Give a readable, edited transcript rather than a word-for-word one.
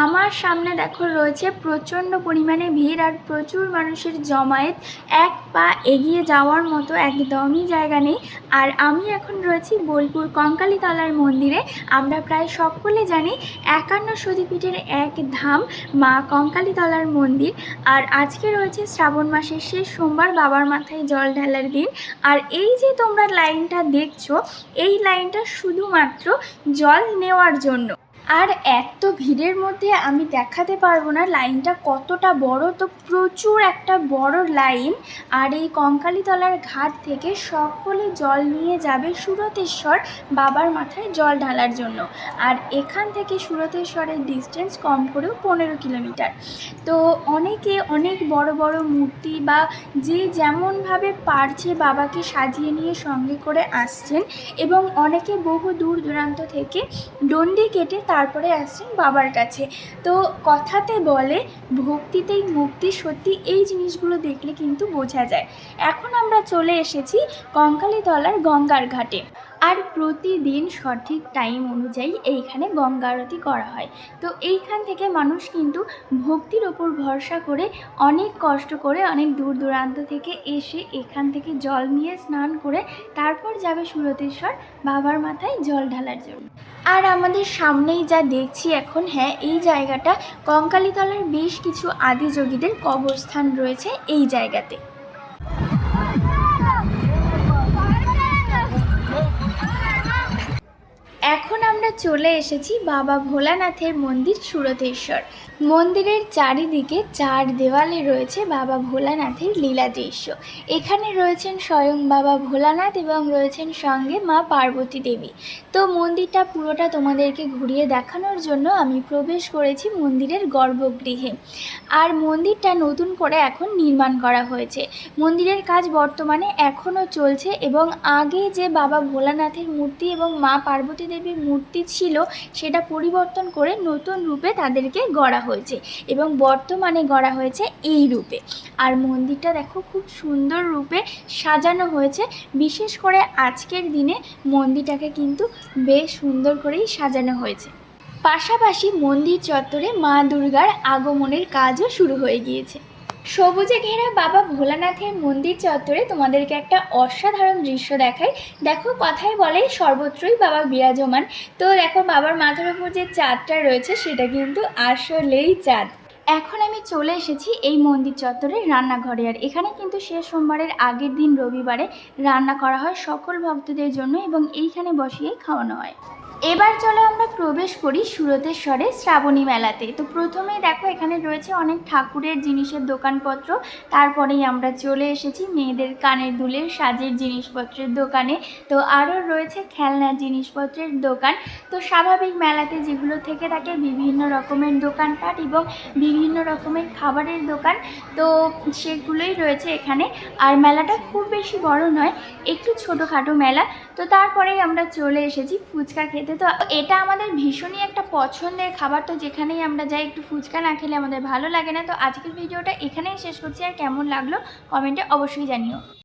আমার সামনে দেখো রয়েছে প্রচণ্ড পরিমাণে ভিড় আর প্রচুর মানুষের জমায়েত। এক পা এগিয়ে যাওয়ার মতো একদমই জায়গা নেই। আর আমি এখন রয়েছি বোলপুর কঙ্কালীতলার মন্দিরে। আমরা প্রায় সকলে জানি ৫১ সতীপীঠের এক ধাম মা কঙ্কালীতলার মন্দির। আর আজকে রয়েছে শ্রাবণ মাসের শেষ সোমবার, বাবার মাথায় জল ঢালার দিন। আর এই যে তোমরা লাইনটা দেখছো, এই লাইনটা শুধুমাত্র জল নেওয়ার জন্য। আর এত ভিড়ের মধ্যে আমি দেখাতে পারবো না লাইনটা কতটা বড়। তো প্রচুর একটা বড় লাইন। আর এই কঙ্কালীতলার ঘাট থেকে সকলে জল নিয়ে যাবে সুরতেশ্বর বাবার মাথায় জল ঢালার জন্য। আর এখান থেকে সুরতেশ্বরের ডিস্টেন্স কম করেও ১৫ কিলোমিটার। তো অনেকে অনেক বড় বড় মূর্তি বা যে যেমনভাবে পারছে বাবাকে সাজিয়ে নিয়ে সঙ্গে করে আসছেন, এবং অনেকে বহু দূর দূরান্ত থেকে ডন্ডি কেটে তারপরে আসছেন বাবার কাছে। তো কথাতে বলে ভক্তিতেই মুক্তি, সত্যি এই জিনিসগুলো দেখলে কিন্তু বোঝা যায়। এখন আমরা চলে এসেছি কঙ্কালীতলার গঙ্গার ঘাটে। আর প্রতিদিন সঠিক টাইম অনুযায়ী এইখানে গঙ্গা আরতি করা হয়। তো এইখান থেকে মানুষ কিন্তু ভক্তির ওপর ভরসা করে অনেক কষ্ট করে অনেক দূর দূরান্ত থেকে এসে এখান থেকে জল নিয়ে স্নান করে তারপর যাবে সুরতেশ্বর বাবার মাথায় জল ঢালার জন্য। আর আমাদের সামনেই যা দেখছি এখন, হ্যাঁ, এই জায়গাটা কঙ্কালীতলার বেশ কিছু আদিযোগীদের কবরস্থান রয়েছে এই জায়গাতে। এখন আমরা চলে এসেছি বাবা ভোলানাথের মন্দির সুরতেশ্বর। মন্দিরের চারিদিকে চার দেওয়ালে রয়েছে বাবা ভোলানাথের লীলা দৃশ্য। এখানে রয়েছেন স্বয়ং বাবা ভোলানাথ এবং রয়েছেন সঙ্গে মা পার্বতী দেবী। তো মন্দিরটা পুরোটা তোমাদেরকে ঘুরিয়ে দেখানোর জন্য আমি প্রবেশ করেছি মন্দিরের গর্ভগৃহে। আর মন্দিরটা নতুন করে এখন নির্মাণ করা হয়েছে। মন্দিরের কাজ বর্তমানে এখনও চলছে, এবং আগে যে বাবা ভোলানাথের মূর্তি এবং মা পার্বতী দেবীর মূর্তি ছিল সেটা পরিবর্তন করে নতুন রূপে তাদেরকে গড়া হয়েছে, এবং বর্তমানে গড়া হয়েছে এই রূপে। আর মন্দিরটা দেখো খুব সুন্দর রূপে সাজানো হয়েছে। বিশেষ করে আজকের দিনে মন্দিরটাকে কিন্তু বেশ সুন্দর করেই সাজানো হয়েছে। পাশাপাশি মন্দির চত্বরে মা দুর্গার আগমনের কাজও শুরু হয়ে গিয়েছে। সবুজে ঘেরা বাবা ভোলানাথের মন্দির চত্বরে তোমাদেরকে একটা অসাধারণ দৃশ্য দেখাই। দেখো, কথায় বলে সর্বত্রই বাবা বিরাজমান। তো দেখো, বাবার মাথার উপর যে চাঁদটা রয়েছে সেটা কিন্তু আসলেই চাঁদ। এখন আমি চলে এসেছি এই মন্দির চত্বরের রান্নাঘরে। আর এখানে কিন্তু শেষ সোমবারের আগের দিন রবিবারে রান্না করা হয় সকল ভক্তদের জন্য, এবং এইখানে বসিয়ে খাওয়ানো হয়। এবার চলো আমরা প্রবেশ করি সুরতেশ্বরের শ্রাবণী মেলাতে। তো প্রথমেই দেখো এখানে রয়েছে অনেক ঠাকুরের জিনিসের দোকানপত্র। তারপরেই আমরা চলে এসেছি মেয়েদের কানের দুলের সাজের জিনিসপত্রের দোকানে। তো আরও রয়েছে খেলনার জিনিসপত্রের দোকান। তো স্বাভাবিক মেলাতে যেগুলো থেকে থাকে বিভিন্ন রকমের দোকানপাট এবং বিভিন্ন রকমের খাবারের দোকান, তো সেগুলোই রয়েছে এখানে। আর মেলাটা খুব বেশি বড় নয়, একটু ছোটোখাটো মেলা। তো তারপরেই আমরা চলে এসেছি ফুচকা খেতে। তো এটা আমাদের ভীষণই একটা পছন্দের খাবার। তো যেখানেই আমরা যাই একটু ফুচকা না খেলে আমাদের ভালো লাগে না। তো আজকের ভিডিওটা এখানেই শেষ করছি। আর কেমন লাগলো কমেন্টে অবশ্যই জানিও।